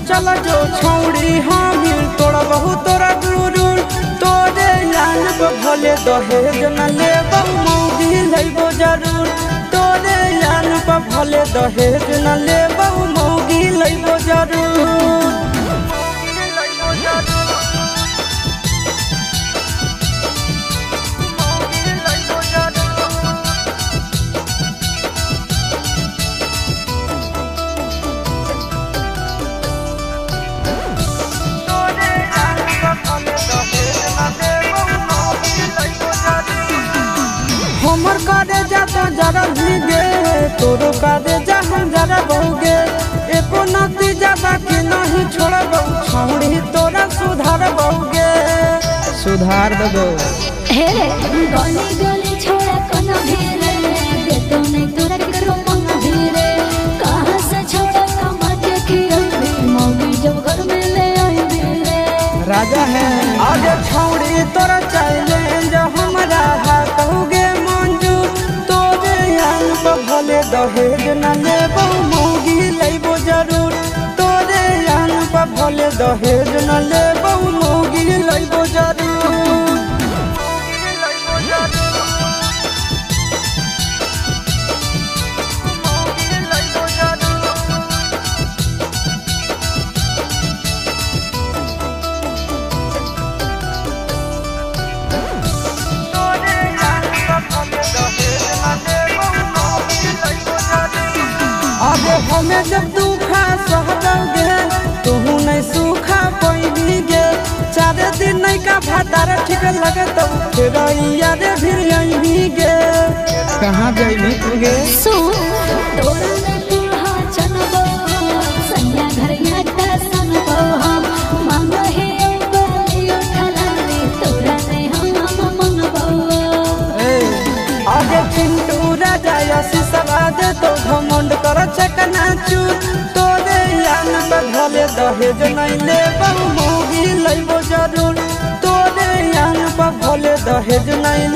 चला जो छौड़ी हामिल तोरा बहु तोरा गुरूर तोरे यान पे भले दहेज न लेबौ मौगी लइबो जरूर तोरे यान पे भले दहेज न लेबौ मौगी लइबो जरूर। हमर कारे जाता जरा भीगे तोरो कारे जा हम जरा बहुगे एको नतीजा बाकी नहीं छोड़बौ छौड़ी तोरा सुधार बहुगे सुधार देबो हे गली गली छोड़ा कोना भेरे दे तो नहीं तोरा करो मन भेरे कहां से छोड़ा कमा के खियो मौगी जब घर में ले आई भेरे राजा है आज छौड़ी तोरा चैलेंज हमरा हाथ होगे भले दहेज न लेबौ मौगी लइबो जरूर तोरे यान पर भले दहेज न लेबौ मौगी लइबो जरूर। अबे हमें जब दुखा सहदोगे तू नहीं सूखा पैबी गे 4 दिन नहीं का भातार ठीक लगत फिर याद फिर यही गे कहाँ जाइबी तू गे तोरा ने पुरहा चनबो सैया घर याटा सनबो हम मांग हे बोलियो ठलानी तोरा ने हम मनबो आगे चिंटू राजा यसी सवाद तो घमंड कर चकना चूर तोरे यान पे भले दहेज नहीं लेबौ मौगी लइबो जरूर तोरे यान पे भले दहेज नहीं